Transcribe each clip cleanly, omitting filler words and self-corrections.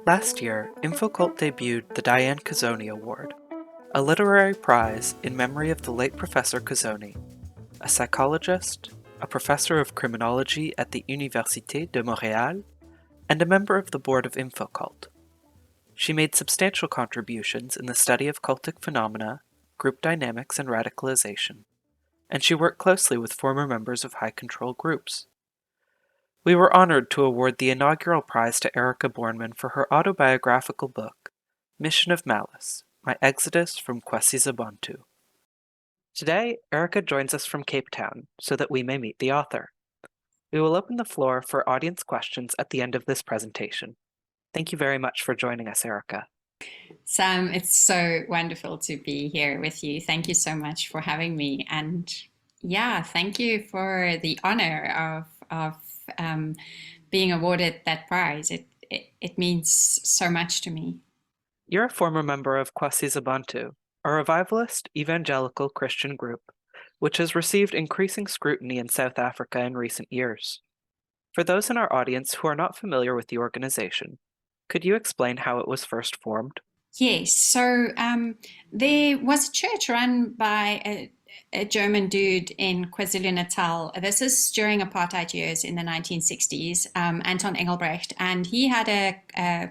Last year, Info-Cult debuted the Dianne Casoni Award, a literary prize in memory of the late Professor Casoni, a psychologist, a professor of criminology at the Université de Montréal, and a member of the board of Info-Cult. She made substantial contributions in the study of cultic phenomena, group dynamics, and radicalization, and she worked closely with former members of high-control groups. We were honored to award the inaugural prize to Erika Bornman for her autobiographical book, Mission of Malice, My Exodus from KwaSizabantu. Today, Erika joins us from Cape Town so that we may meet the author. We will open the floor for audience questions at the end of this presentation. Thank you very much for joining us, Erika. Sam, it's so wonderful to be here with you. Thank you so much for having me. And yeah, thank you for the honor of being awarded that prize. It means so much to me. You're a former member of KwaSizabantu, a revivalist evangelical Christian group, which has received increasing scrutiny in South Africa in recent years. For those in our audience who are not familiar with the organization, could you explain how it was first formed? Yes, so there was a church run by a German dude in KwaZulu-Natal. This is during apartheid years in the 1960s, Anton Engelbrecht, and he had a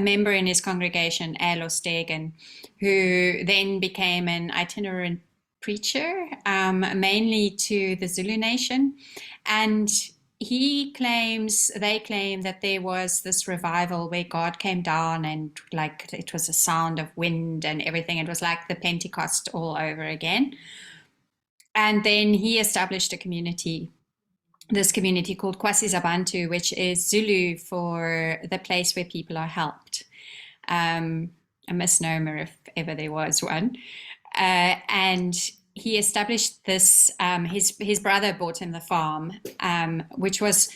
member in his congregation, Paolo, who then became an itinerant preacher, mainly to the Zulu nation, and they claim that there was this revival where God came down and like it was a sound of wind and everything. It was like the Pentecost all over again. And then he established this community called KwaSizabantu, which is Zulu for the place where people are helped. A misnomer if ever there was one. And he established this, his brother bought him the farm, which was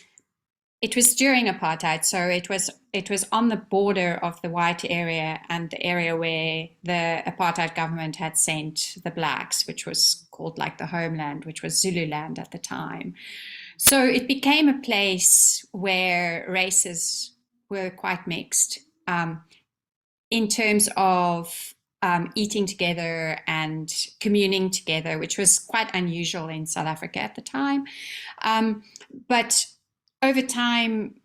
during apartheid, so it was on the border of the white area and the area where the apartheid government had sent the blacks, which was called like the homeland, which was Zululand at the time. So it became a place where races were quite mixed in terms of eating together and communing together, which was quite unusual in South Africa at the time. But over time,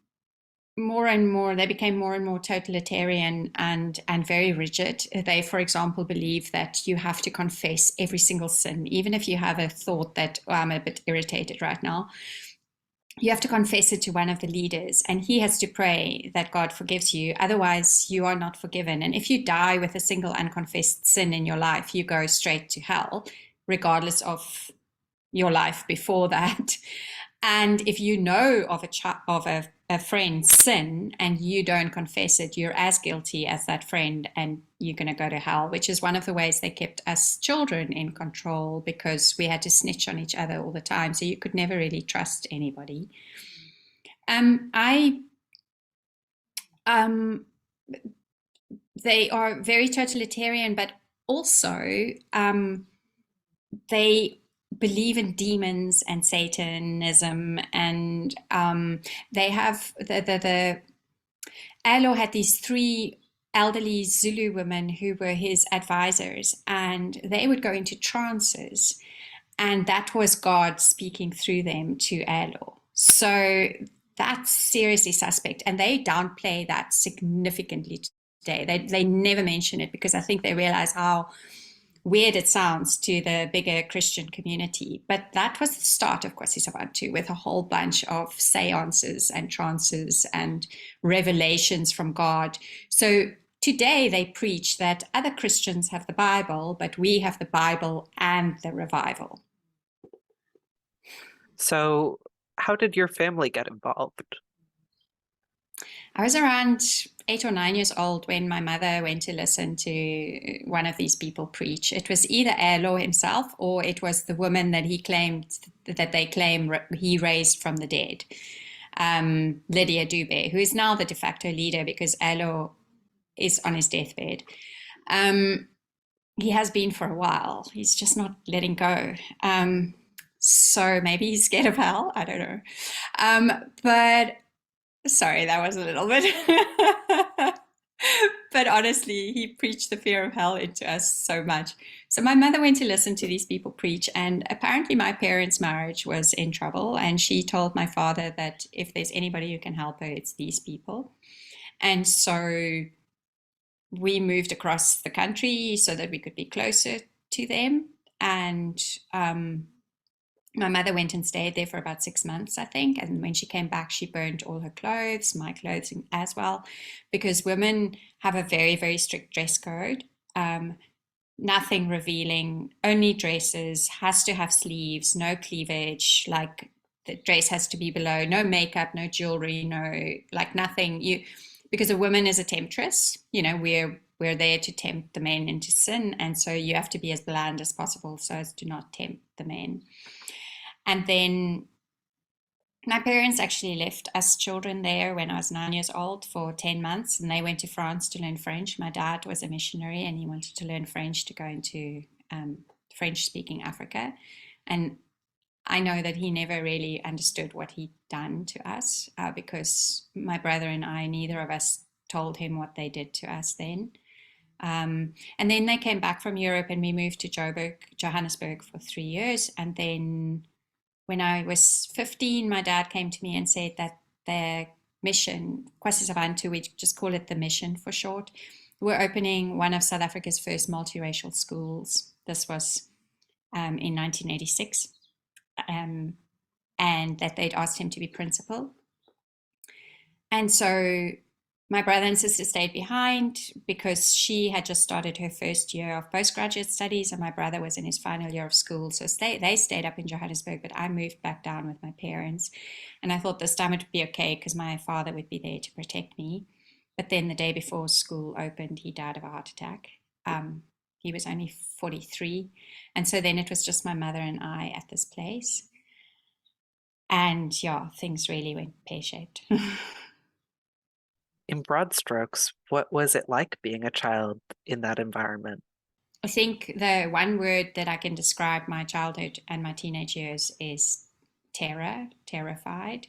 they became more and more totalitarian and very rigid. They, for example, believe that you have to confess every single sin, even if you have a thought that, oh, I'm a bit irritated right now. You have to confess it to one of the leaders, and he has to pray that God forgives you. Otherwise, you are not forgiven. And if you die with a single unconfessed sin in your life, you go straight to hell, regardless of your life before that. And if you know of a friend's sin and you don't confess it, you're as guilty as that friend and you're going to go to hell, which is one of the ways they kept us children in control because we had to snitch on each other all the time. So you could never really trust anybody. They are very totalitarian, but also they believe in demons and Satanism, and they have the Alo had these three elderly Zulu women who were his advisors, and they would go into trances, and that was God speaking through them to Alo. So that's seriously suspect, and they downplay that significantly today. They never mention it because I think they realize how weird it sounds to the bigger Christian community. But that was the start of KwaSizabantu, with a whole bunch of seances and trances and revelations from God. So today they preach that other Christians have the Bible, but we have the Bible and the revival. So, how did your family get involved? I was around 8 or 9 years old when my mother went to listen to one of these people preach. It was either Paolo himself or it was the woman that they claim he raised from the dead, Lydia Dube, who is now the de facto leader because Paolo is on his deathbed. He has been for a while. He's just not letting go. So maybe he's scared of hell. I don't know. But sorry, that was a little bit. But honestly, he preached the fear of hell into us so much. So my mother went to listen to these people preach, and apparently my parents' marriage was in trouble. And she told my father that if there's anybody who can help her, it's these people. And so we moved across the country so that we could be closer to them. And my mother went and stayed there for about 6 months, I think. And when she came back, she burned all her clothes, my clothes as well, because women have a very, very strict dress code. Nothing revealing, only dresses, has to have sleeves, no cleavage, like the dress has to be below, no makeup, no jewelry, no, like nothing. Because a woman is a temptress, we're there to tempt the men into sin. And so you have to be as bland as possible so as to not tempt the men. And then my parents actually left us children there when I was 9 years old for 10 months, and they went to France to learn French. My dad was a missionary and he wanted to learn French to go into French speaking Africa. And I know that he never really understood what he'd done to us because my brother and I, neither of us told him what they did to us then. And then they came back from Europe and we moved to Johannesburg for 3 years. And then when I was 15, my dad came to me and said that their mission, KwaSizabantu, we just call it the mission for short, were opening one of South Africa's first multiracial schools. This was in 1986, and that they'd asked him to be principal. And so my brother and sister stayed behind because she had just started her first year of postgraduate studies and my brother was in his final year of school. So they stayed up in Johannesburg, but I moved back down with my parents. And I thought this time it would be okay because my father would be there to protect me. But then the day before school opened, he died of a heart attack. He was only 43. And so then it was just my mother and I at this place. And yeah, things really went pear-shaped. In broad strokes, what was it like being a child in that environment? I think the one word that I can describe my childhood and my teenage years is terror, terrified.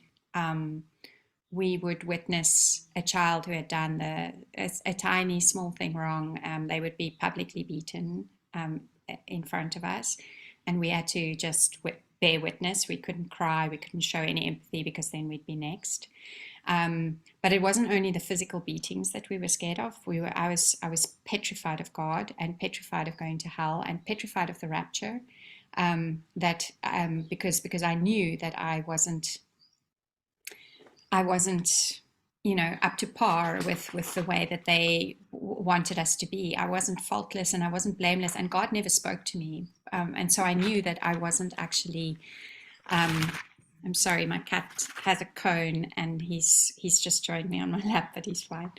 We would witness a child who had done a tiny small thing wrong. They would be publicly beaten in front of us, and we had to just bear witness. We couldn't cry, we couldn't show any empathy because then we'd be next. But it wasn't only the physical beatings that we were scared of. I was petrified of God and petrified of going to hell and petrified of the rapture. Because I knew that I wasn't up to par with the way that they wanted us to be. I wasn't faultless and I wasn't blameless, and God never spoke to me. And so I knew that I wasn't actually. I'm sorry, my cat has a cone and he's just joined me on my lap, but he's fine.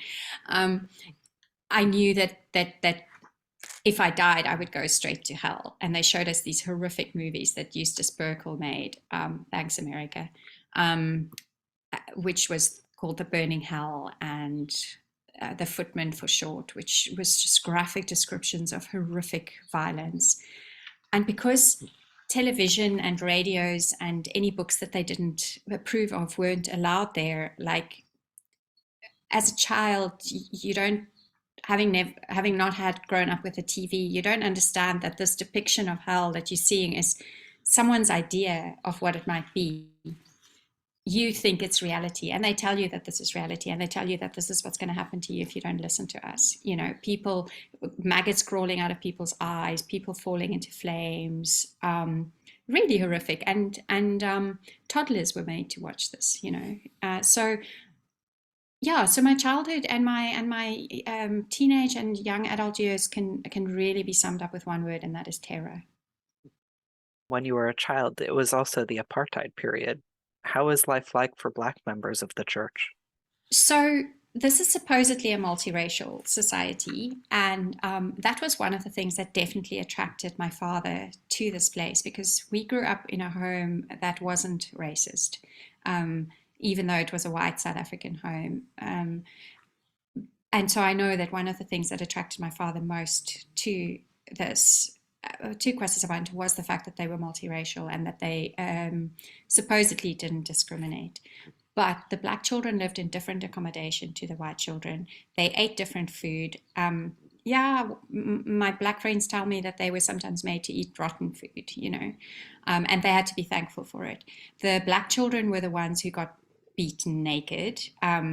I knew that if I died, I would go straight to hell. And they showed us these horrific movies that Eustace Burkle made, thanks America, which was called The Burning Hell and The Footman for short, which was just graphic descriptions of horrific violence. And because television and radios and any books that they didn't approve of weren't allowed there, like as a child, you don't, having not had grown up with a TV, you don't understand that this depiction of hell that you're seeing is someone's idea of what it might be. You think it's reality, and they tell you that this is reality, and they tell you that this is what's going to happen to you if you don't listen to us. People, maggots crawling out of people's eyes, people falling into flames, really horrific. And toddlers were made to watch this. So yeah, so my childhood and my teenage and young adult years can really be summed up with one word, and that is terror. When you were a child, it was also the apartheid period. How is life like for Black members of the church? So this is supposedly a multiracial society, and that was one of the things that definitely attracted my father to this place, because we grew up in a home that wasn't racist, even though it was a white South African home. And so I know that one of the things that attracted my father most to KwaSizabantu was the fact that they were multiracial and that they supposedly didn't discriminate. but the black children lived in different accommodation to the white children. They ate different food. Yeah, my black friends tell me that they were sometimes made to eat rotten food, and they had to be thankful for it. The black children were the ones who got beaten naked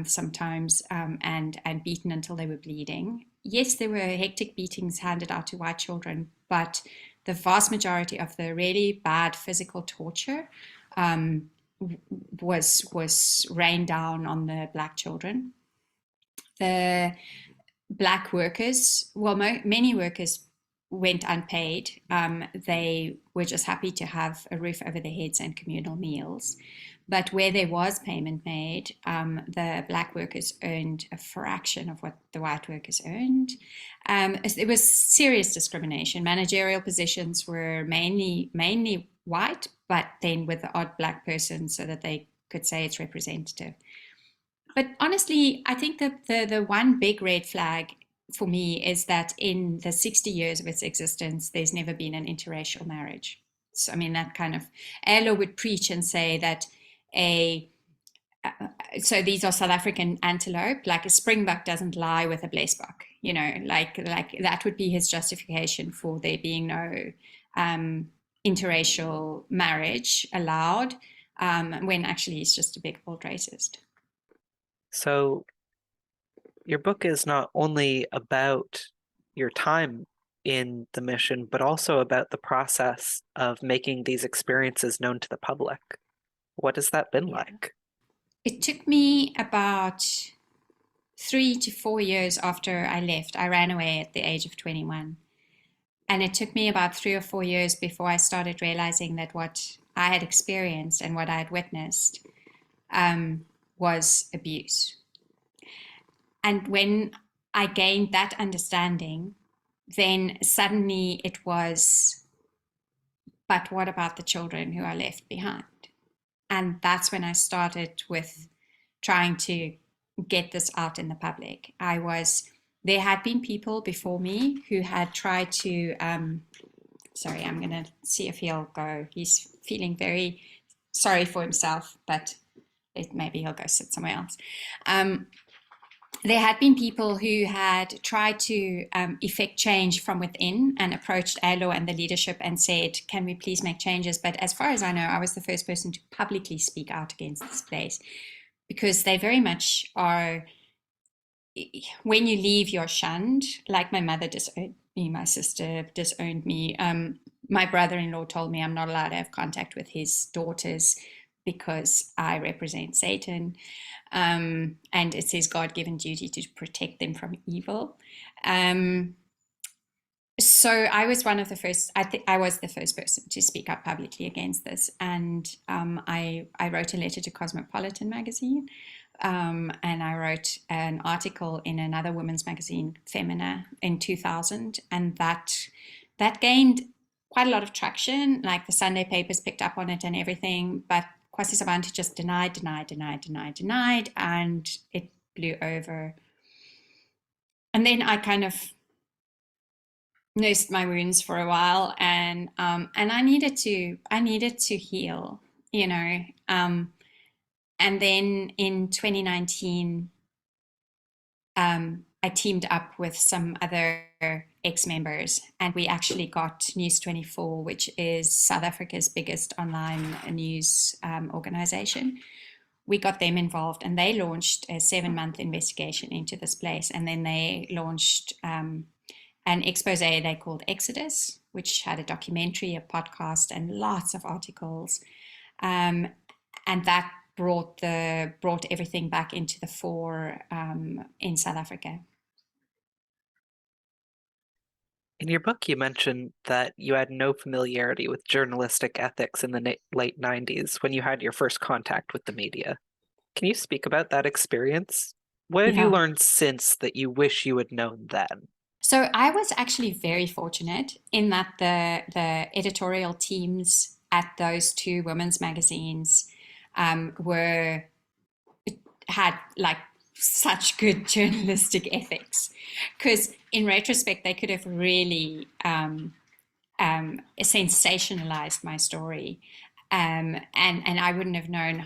sometimes, and beaten until they were bleeding. Yes, there were hectic beatings handed out to white children, but the vast majority of the really bad physical torture um, was rained down on the black children. The black workers, well, many workers went unpaid. They were just happy to have a roof over their heads and communal meals. But where there was payment made, the black workers earned a fraction of what the white workers earned. It was serious discrimination. Managerial positions were mainly white, but then with the odd black person so that they could say it's representative. But honestly, I think that the one big red flag for me is that in the 60 years of its existence, there's never been an interracial marriage. So, I mean, that kind of, Paolo would preach and say that so these are South African antelope, like a springbok doesn't lie with a blesbok, like that would be his justification for there being no interracial marriage allowed, when actually he's just a big old racist. So your book is not only about your time in the mission, but also about the process of making these experiences known to the public. What has that been like? It took me about 3 to 4 years after I left. I ran away at the age of 21. And it took me about 3 or 4 years before I started realizing that what I had experienced and what I had witnessed was abuse. And when I gained that understanding, then suddenly it was, but what about the children who are left behind? And that's when I started with trying to get this out in the public. There had been people before me who had tried to, sorry, I'm going to see if he'll go. He's feeling very sorry for himself, but maybe he'll go sit somewhere else. There had been people who had tried to effect change from within and approached Paolo and the leadership and said, can we please make changes? But as far as I know, I was the first person to publicly speak out against this place, because they very much are, when you leave, you're shunned. Like my mother disowned me, my sister disowned me. My brother-in-law told me I'm not allowed to have contact with his daughters because I represent Satan. And it's his God-given duty to protect them from evil. So I was one of the first, I think I was the first person to speak up publicly against this. And I wrote a letter to Cosmopolitan magazine, and I wrote an article in another women's magazine, Femina, in 2000. And that gained quite a lot of traction. Like the Sunday papers picked up on it and everything, but KwaSizabantu just denied, and it blew over. And then I kind of nursed my wounds for a while, and I needed to heal, and then in 2019, I teamed up with some other ex-members, and we actually got News 24, which is South Africa's biggest online news organization. We got them involved, and they launched a 7-month investigation into this place. And then they launched an expose they called Exodus, which had a documentary, a podcast, and lots of articles. And that brought everything back into the fore in South Africa. In your book, you mentioned that you had no familiarity with journalistic ethics in the late 90s when you had your first contact with the media. Can you speak about that experience? What have you learned since that you wish you had known then? So I was actually very fortunate in that the editorial teams at those two women's magazines had like such good journalistic ethics, because in retrospect they could have really sensationalized my story, and I wouldn't have known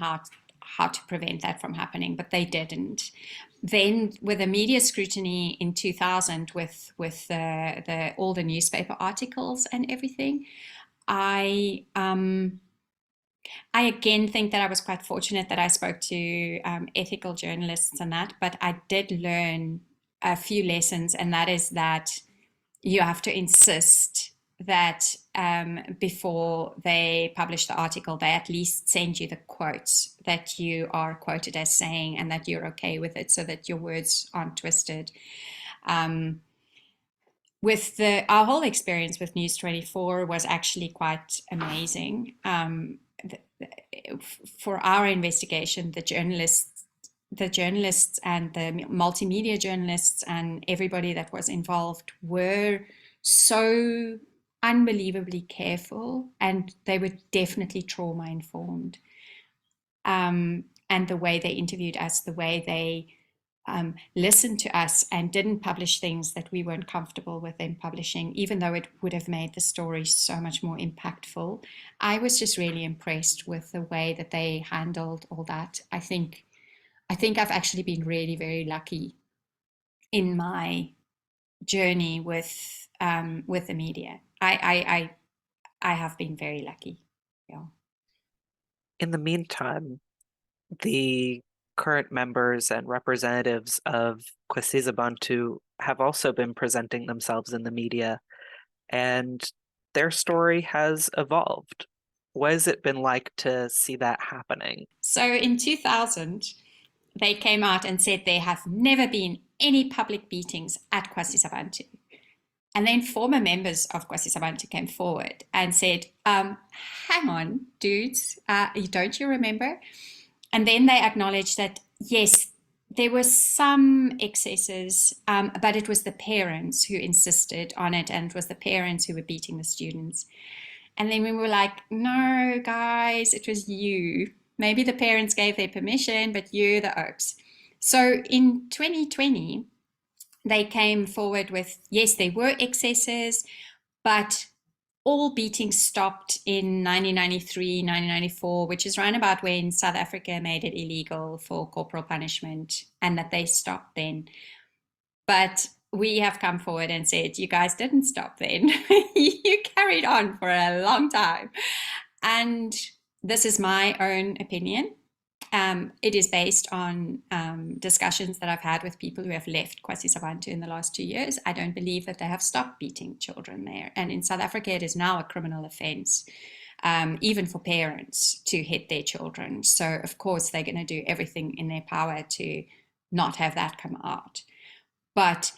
how to prevent that from happening, but they didn't. Then, with the media scrutiny in 2000, with the all the newspaper articles and everything, I again think that I was quite fortunate that I spoke to ethical journalists and that, but I did learn a few lessons, and that is that you have to insist that before they publish the article, they at least send you the quotes that you are quoted as saying and that you're okay with it so that your words aren't twisted. With our whole experience with News 24 was actually quite amazing. For our investigation, the journalists and the multimedia journalists and everybody that was involved were so unbelievably careful, and they were definitely trauma informed. And the way they interviewed us, the way they listened to us and didn't publish things that we weren't comfortable with them publishing, even though it would have made the story so much more impactful. I was just really impressed with the way that they handled all that. I think I've actually been really very lucky in my journey with the media. I have been very lucky. Yeah. In the meantime, the current members and representatives of KwaSizabantu have also been presenting themselves in the media, and their story has evolved. What has it been like to see that happening? So in 2000, they came out and said there have never been any public beatings at KwaSizabantu. And then former members of KwaSizabantu came forward and said, hang on, dudes, don't you remember? And then they acknowledged that, yes, there were some excesses, but it was the parents who insisted on it, and it was the parents who were beating the students. And then we were like, no, guys, it was you. Maybe the parents gave their permission, but you're the oaks. So in 2020, they came forward with, yes, there were excesses, but all beatings stopped in 1993, 1994, which is around about when South Africa made it illegal for corporal punishment, and that they stopped then. But we have come forward and said, you guys didn't stop then. You carried on for a long time. And this is my own opinion. It is based on discussions that I've had with people who have left KwaSizabantu in the last 2 years. I don't believe that they have stopped beating children there. And in South Africa, it is now a criminal offense, even for parents to hit their children. So, of course, they're going to do everything in their power to not have that come out. But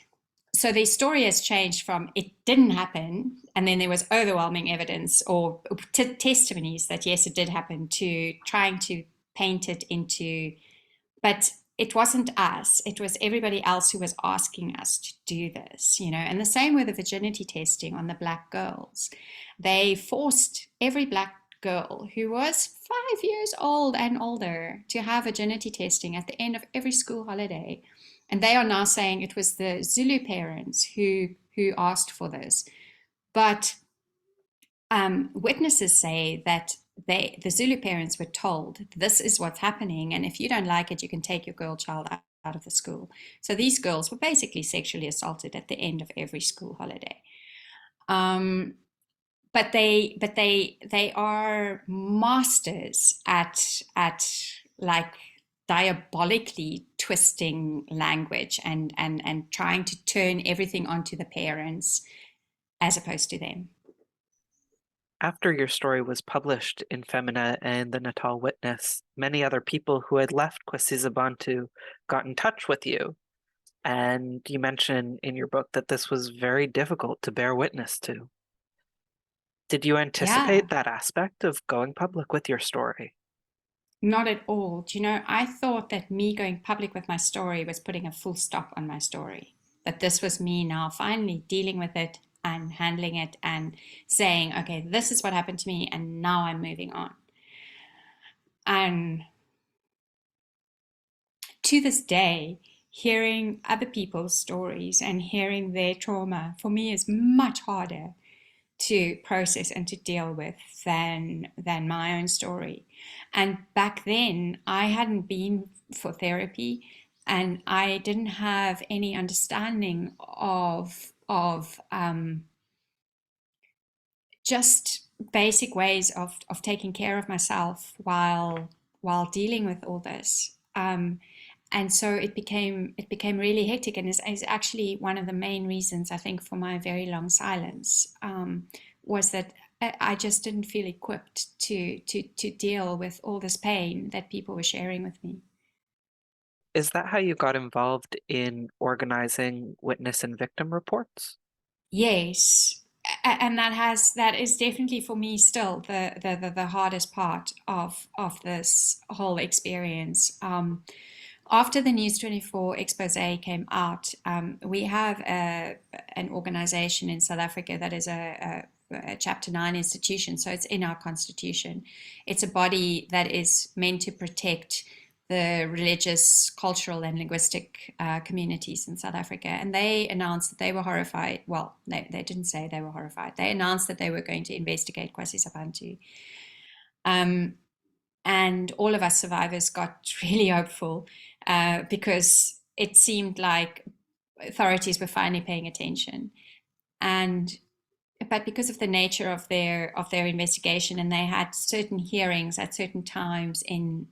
so their story has changed from it didn't happen, and then there was overwhelming evidence or testimonies that, yes, it did happen, to trying to paint it into, but it wasn't us, it was everybody else who was asking us to do this, and the same with the virginity testing on the black girls. They forced every black girl who was 5 years old and older to have virginity testing at the end of every school holiday, and they are now saying it was the Zulu parents who asked for this. But witnesses say that the Zulu parents were told, this is what's happening, and if you don't like it, you can take your girl child out of the school. So these girls were basically sexually assaulted at the end of every school holiday. But they are masters at like diabolically twisting language and trying to turn everything onto the parents as opposed to them. After your story was published in Femina and the Natal Witness, many other people who had left KwaSizabantu got in touch with you. And you mention in your book that this was very difficult to bear witness to. Did you anticipate that aspect of going public with your story? Not at all. Do you know, I thought that me going public with my story was putting a full stop on my story. That this was me now finally dealing with it and handling it and saying, okay, this is what happened to me, and now I'm moving on. And to this day, hearing other people's stories and hearing their trauma for me is much harder to process and to deal with than my own story. And back then, I hadn't been for therapy, and I didn't have any understanding of just basic ways of taking care of myself while dealing with all this. And so it became really hectic, and is actually one of the main reasons I think for my very long silence, was that I just didn't feel equipped to deal with all this pain that people were sharing with me. Is that how you got involved in organizing witness and victim reports? Yes, and that is definitely for me still the hardest part of this whole experience. After the News 24 expose came out, we have an organization in South Africa that is a Chapter 9 institution, so it's in our constitution. It's a body that is meant to protect the religious, cultural, and linguistic communities in South Africa. And they announced that they were horrified. Well, they didn't say they were horrified. They announced that they were going to investigate KwaSizabantu. Um, and all of us survivors got really hopeful, because it seemed like authorities were finally paying attention. And but because of the nature of their investigation, and they had certain hearings at certain times in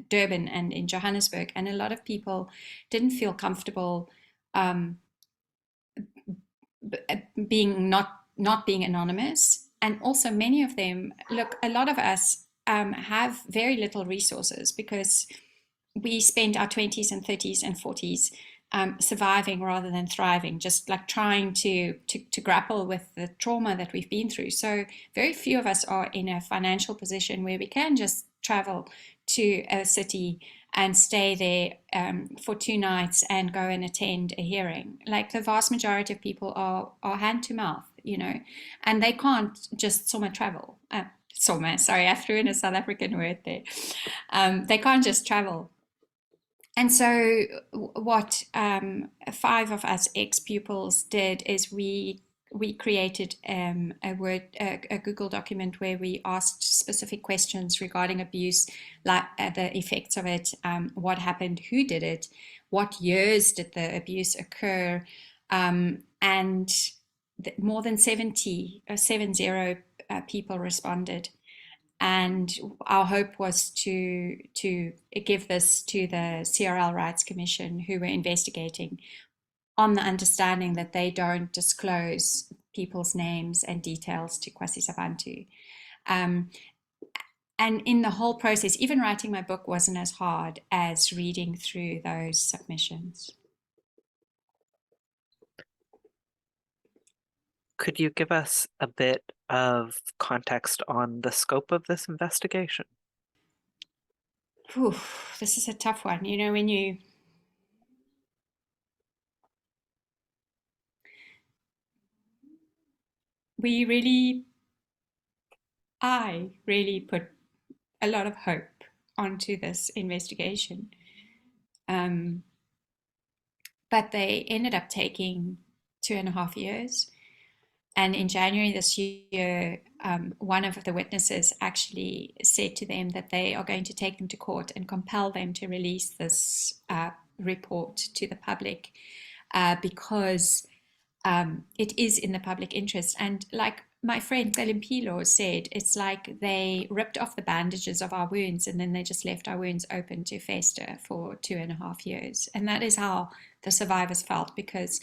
Durban and in Johannesburg, and a lot of people didn't feel comfortable, um, being not being anonymous. And also many of them, look, a lot of us have very little resources because we spent our 20s and 30s and 40s surviving rather than thriving, just like trying to grapple with the trauma that we've been through. So very few of us are in a financial position where we can just travel to a city and stay there for 2 nights and go and attend a hearing. Like the vast majority of people are hand to mouth, and they can't just summer travel. Summer, sorry, I threw in a South African word there. They can't just travel. And so, what five of us ex-pupils did is we created a Google document where we asked specific questions regarding abuse, like the effects of it, what happened, who did it, what years did the abuse occur, and more than 70 people responded. And our hope was to give this to the CRL Rights Commission, who were investigating, on the understanding that they don't disclose people's names and details to KwaSizabantu. And in the whole process, even writing my book wasn't as hard as reading through those submissions. Could you give us a bit of context on the scope of this investigation? Whew, this is a tough one. When we really, I really put a lot of hope onto this investigation. But they ended up taking 2.5 years. And in January this year, one of the witnesses actually said to them that they are going to take them to court and compel them to release this report to the public, because it is in the public interest. And like my friend Pilo said, it's like they ripped off the bandages of our wounds and then they just left our wounds open to fester for 2.5 years. And that is how the survivors felt, because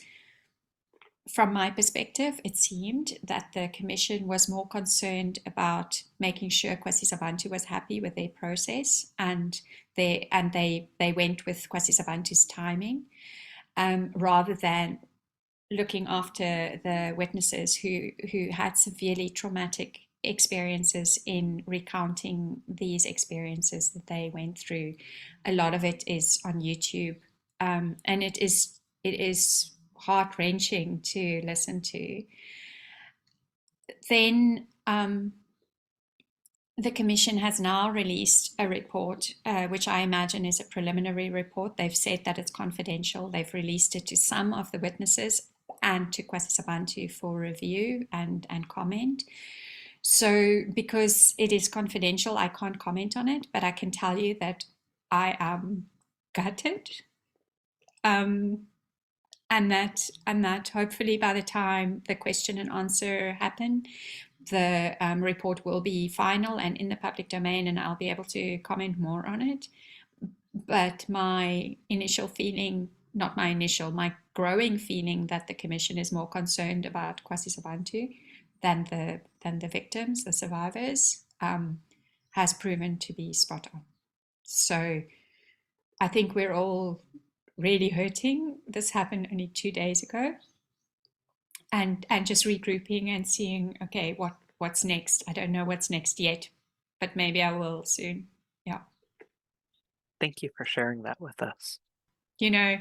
from my perspective, it seemed that the commission was more concerned about making sure KwaSizabantu was happy with their process, and they went with KwaSizabantu's timing, rather than looking after the witnesses who had severely traumatic experiences in recounting these experiences that they went through. A lot of it is on YouTube, and it is heart-wrenching to listen to. Then the commission has now released a report, which I imagine is a preliminary report. They've said that it's confidential. They've released it to some of the witnesses, and to KwaSizabantu for review and comment. So because it is confidential, I can't comment on it, but I can tell you that I am gutted. Um, and that hopefully by the time the question and answer happen, the report will be final and in the public domain, and I'll be able to comment more on it. But my initial feeling, not my initial, my growing feeling that the Commission is more concerned about KwaSizabantu than the victims, the survivors, has proven to be spot on. So I think we're all really hurting. This happened only 2 days ago, and just regrouping and seeing, okay, what's next. I don't know what's next yet, but maybe I will soon. Yeah. Thank you for sharing that with us. You know,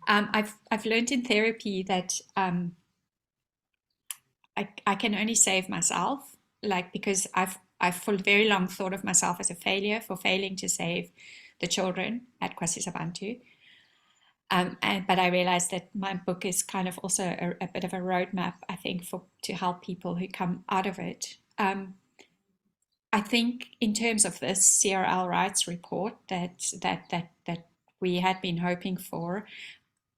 I've learned in therapy that I can only save myself, like, because I've for very long thought of myself as a failure for failing to save the children at KwaSizabantu. But I realized that my book is kind of also a bit of a roadmap, I think, to help people who come out of it. I think in terms of this CRL rights report that we had been hoping for,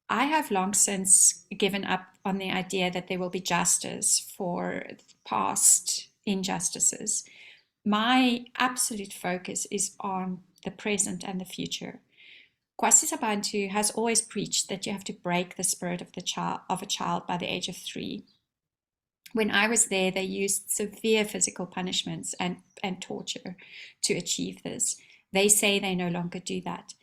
I have long since given up on the idea that there will be justice for past injustices. My absolute focus is on the present and the future. KwaSizabantu has always preached that you have to break the spirit of a child by the age of 3. When I was there, they used severe physical punishments and torture to achieve this. They say they no longer do that.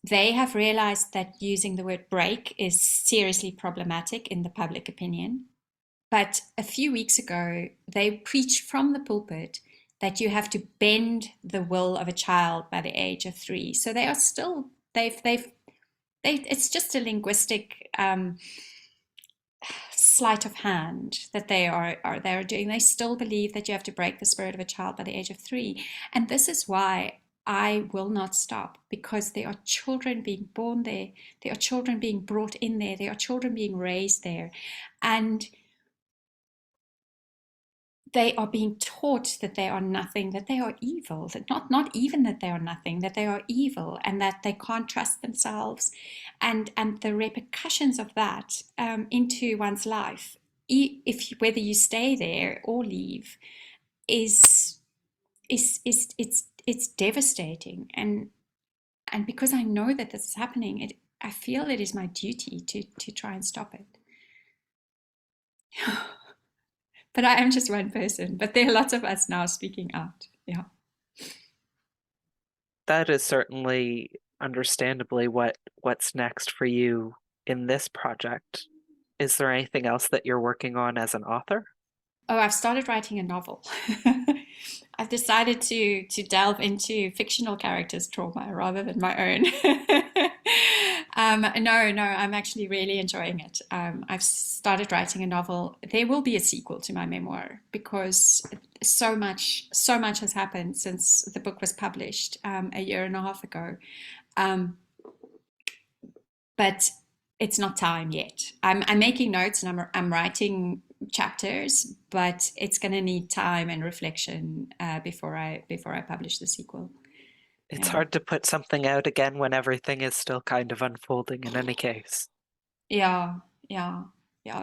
They have realized that using the word break is seriously problematic in the public opinion. But a few weeks ago, they preached from the pulpit that you have to bend the will of a child by the age of 3. So they are still, it's just a linguistic sleight of hand that they are doing. They still believe that you have to break the spirit of a child by the age of 3. And this is why I will not stop, because there are children being born there. There are children being brought in there. There are children being raised there. And they are being taught that they are nothing, that they are evil, that not even that they are nothing, that they are evil, and that they can't trust themselves. And the repercussions of that into one's life, whether you stay there or leave, is it's devastating. And because I know that this is happening, I feel it is my duty to try and stop it. But I am just one person. But there are lots of us now speaking out. Yeah. That is certainly understandably what's next for you in this project. Is there anything else that you're working on as an author? Oh, I've started writing a novel. I've decided to delve into fictional characters' trauma rather than my own. No, I'm actually really enjoying it. I've started writing a novel. There will be a sequel to my memoir because so much has happened since the book was published a year and a half ago. But it's not time yet. I'm making notes and I'm writing chapters, but it's going to need time and reflection before I publish the sequel. It's Yeah. hard to put something out again when everything is still kind of unfolding in any case. Yeah,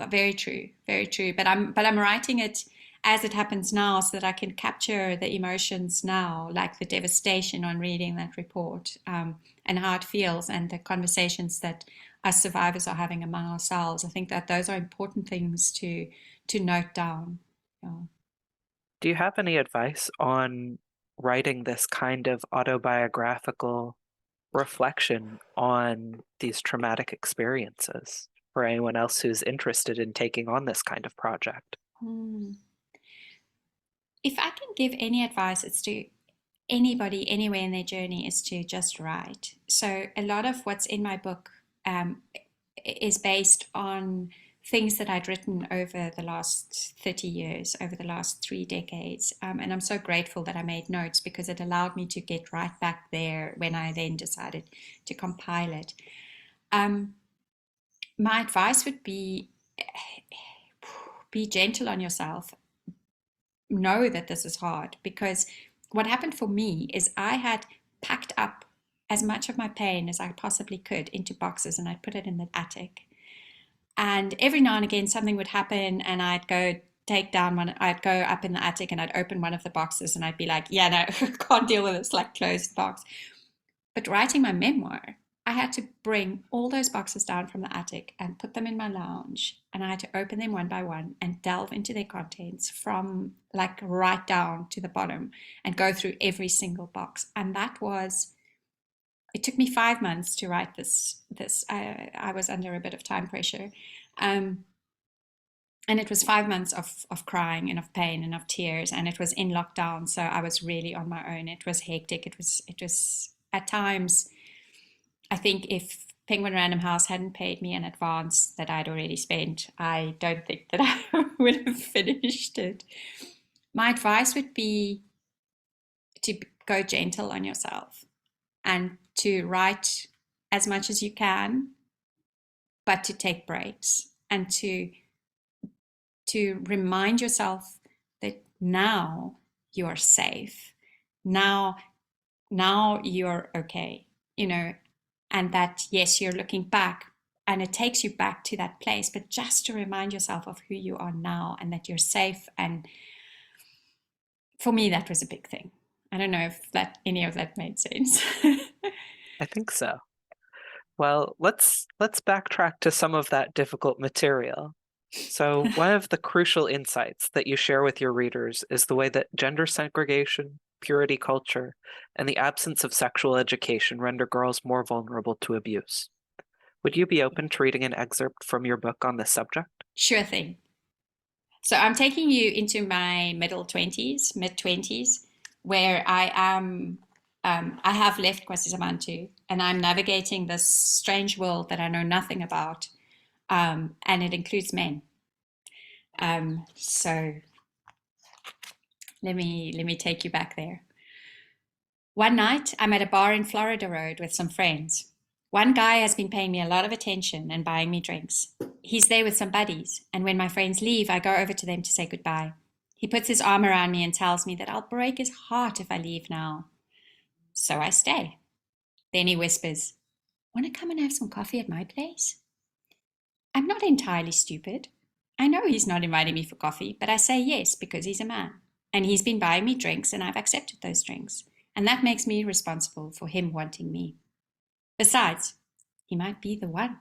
very true, very true. But I'm writing it as it happens now so that I can capture the emotions now, like the devastation on reading that report, and how it feels, and the conversations that us survivors are having among ourselves. I think that those are important things to note down. Yeah. Do you have any advice on writing this kind of autobiographical reflection on these traumatic experiences for anyone else who's interested in taking on this kind of project? If I can give any advice, it's to anybody anywhere in their journey, is to just write. So a lot of what's in my book is based on things that I'd written over the last 30 years, over the last 3 decades. And I'm so grateful that I made notes because it allowed me to get right back there when I then decided to compile it. My advice would be be gentle on yourself. Know that this is hard, because what happened for me is I had packed up as much of my pain as I possibly could into boxes, and I put it in the attic. And every now and again, something would happen, and I'd go take down one. I'd go up in the attic, and I'd open one of the boxes, and I'd be like, "Yeah, no, I can't deal with this like closed box." But writing my memoir, I had to bring all those boxes down from the attic and put them in my lounge, and I had to open them one by one and delve into their contents from like right down to the bottom and go through every single box. And that was, it took me 5 months to write this. I was under a bit of time pressure, um, and it was 5 months of crying and of pain and of tears, and it was in lockdown, so I was really on my own. It was hectic. It was at times, I think if Penguin Random House hadn't paid me in advance that I'd already spent, I don't think that I would have finished it. My advice would be to go gentle on yourself and to write as much as you can, but to take breaks and to remind yourself that now you are safe. Now you're okay, and that, yes, you're looking back and it takes you back to that place, but just to remind yourself of who you are now and that you're safe. And for me, that was a big thing. I don't know if any of that made sense. I think so. Well, let's backtrack to some of that difficult material. So, one of the crucial insights that you share with your readers is the way that gender segregation, purity culture, and the absence of sexual education render girls more vulnerable to abuse. Would you be open to reading an excerpt from your book on this subject? Sure thing. So I'm taking you into my mid 20s, where I am. I have left KwaSizabantu, and I'm navigating this strange world that I know nothing about, and it includes men. So let me take you back there. One night, I'm at a bar in Florida Road with some friends. One guy has been paying me a lot of attention and buying me drinks. He's there with some buddies, and when my friends leave, I go over to them to say goodbye. He puts his arm around me and tells me that I'll break his heart if I leave now. So I stay. Then he whispers, "Want to come and have some coffee at my place?" I'm not entirely stupid. I know he's not inviting me for coffee, but I say yes because he's a man. And he's been buying me drinks, and I've accepted those drinks. And that makes me responsible for him wanting me. Besides, he might be the one,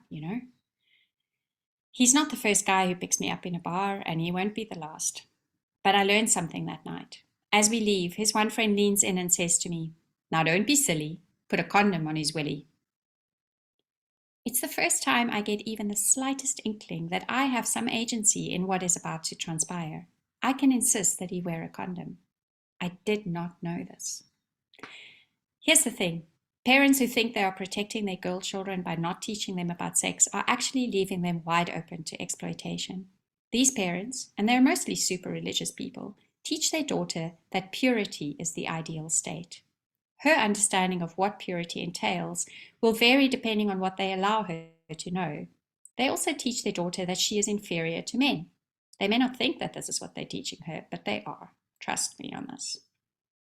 He's not the first guy who picks me up in a bar, and he won't be the last. But I learned something that night. As we leave, his one friend leans in and says to me, "Now don't be silly. Put a condom on his willy." It's the first time I get even the slightest inkling that I have some agency in what is about to transpire. I can insist that he wear a condom. I did not know this. Here's the thing. Parents who think they are protecting their girl children by not teaching them about sex are actually leaving them wide open to exploitation. These parents, and they're mostly super religious people, teach their daughter that purity is the ideal state. Her understanding of what purity entails will vary depending on what they allow her to know. They also teach their daughter that she is inferior to men. They may not think that this is what they're teaching her, but they are. Trust me on this.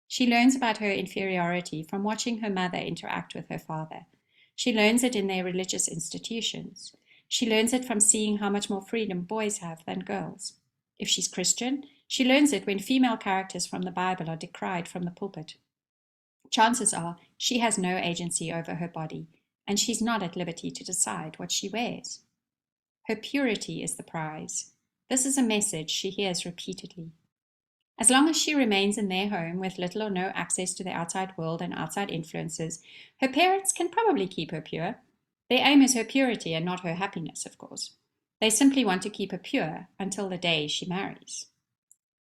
She learns about her inferiority from watching her mother interact with her father. She learns it in their religious institutions. She learns it from seeing how much more freedom boys have than girls. If she's Christian, she learns it when female characters from the Bible are decried from the pulpit. Chances are she has no agency over her body, and she's not at liberty to decide what she wears. Her purity is the prize. This is a message she hears repeatedly. As long as she remains in their home with little or no access to the outside world and outside influences, her parents can probably keep her pure. Their aim is her purity and not her happiness, of course. They simply want to keep her pure until the day she marries.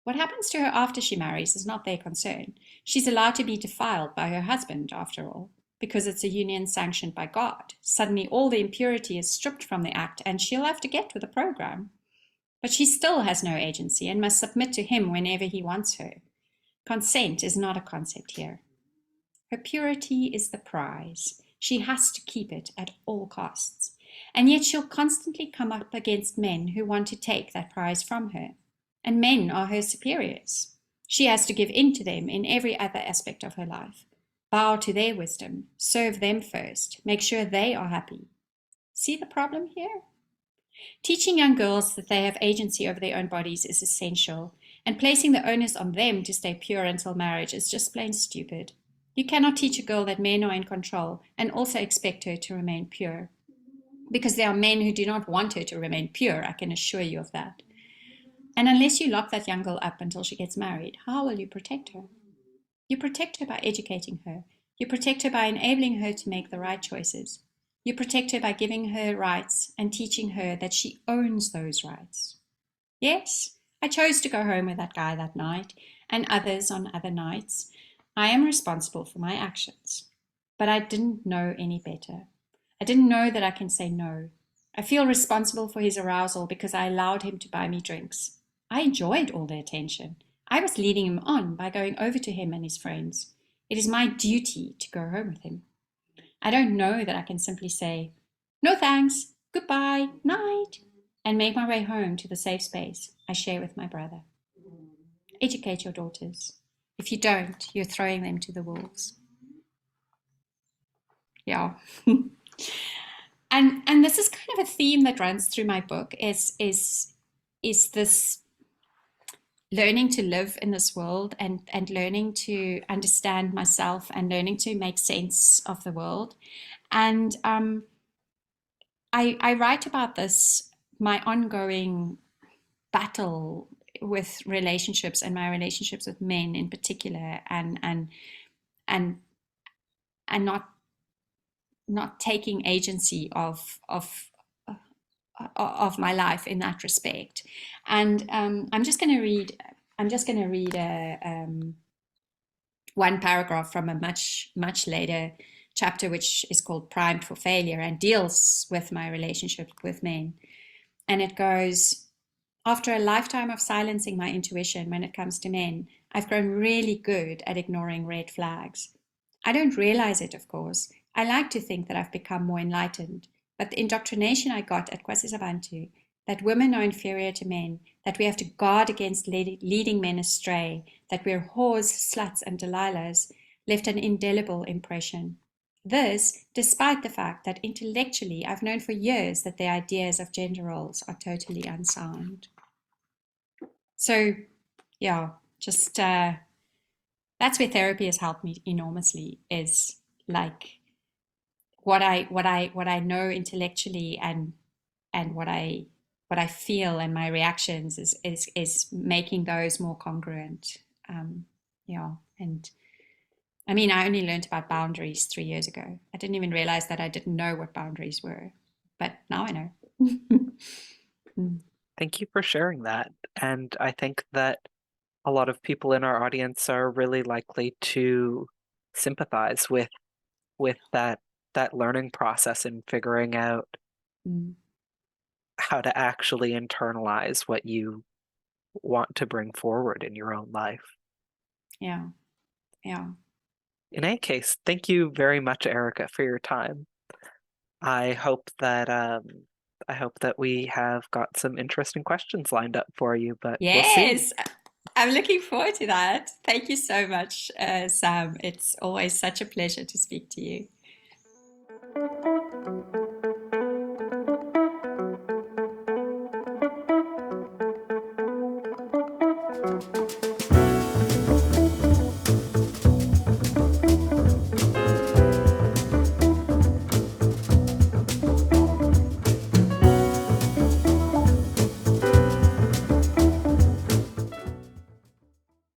What happens to her after she marries is not their concern. She's allowed to be defiled by her husband, after all, because it's a union sanctioned by God. Suddenly all the impurity is stripped from the act, and she'll have to get with the program. But she still has no agency and must submit to him whenever he wants her. Consent is not a concept here. Her purity is the prize. She has to keep it at all costs. And yet she'll constantly come up against men who want to take that prize from her. And men are her superiors. She has to give in to them in every other aspect of her life. Bow to their wisdom, serve them first, make sure they are happy. See the problem here? Teaching young girls that they have agency over their own bodies is essential, and placing the onus on them to stay pure until marriage is just plain stupid. You cannot teach a girl that men are in control and also expect her to remain pure. Because there are men who do not want her to remain pure, I can assure you of that. And unless you lock that young girl up until she gets married, how will you protect her? You protect her by educating her. You protect her by enabling her to make the right choices. You protect her by giving her rights and teaching her that she owns those rights. Yes, I chose to go home with that guy that night and others on other nights. I am responsible for my actions. But I didn't know any better. I didn't know that I can say no. I feel responsible for his arousal because I allowed him to buy me drinks. I enjoyed all the attention. I was leading him on by going over to him and his friends. It is my duty to go home with him. I don't know that I can simply say, no thanks, goodbye, night, and make my way home to the safe space I share with my brother. Educate your daughters. If you don't, you're throwing them to the wolves. Yeah. And this is kind of a theme that runs through my book is this learning to live in this world and learning to understand myself and learning to make sense of the world. And I write about this, my ongoing battle with relationships and my relationships with men in particular, and not taking agency of my life in that respect. And I'm just going to read one paragraph from a much later chapter, which is called Primed for Failure and deals with my relationship with men. And it goes, after a lifetime of silencing my intuition when it comes to men, I've grown really good at ignoring red flags. I don't realize it, of course. I like to think that I've become more enlightened, but the indoctrination I got at KwaSizabantu, that women are inferior to men, that we have to guard against leading men astray, that we're whores, sluts, and Delilahs, left an indelible impression. This, despite the fact that intellectually I've known for years that the ideas of gender roles are totally unsound. So, yeah, just that's where therapy has helped me enormously, is like what I know intellectually and what I feel and my reactions is making those more congruent. Yeah, and I mean, I only learned about boundaries 3 years ago. I didn't even realize that I didn't know what boundaries were, but now I know. Thank you for sharing that. And I think that a lot of people in our audience are really likely to sympathize with that learning process and figuring out how to actually internalize what you want to bring forward in your own life. Yeah. In any case, thank you very much, Erika, for your time. I hope that we have got some interesting questions lined up for you, but we'll see. Yes, I'm looking forward to that. Thank you so much, Sam. It's always such a pleasure to speak to you.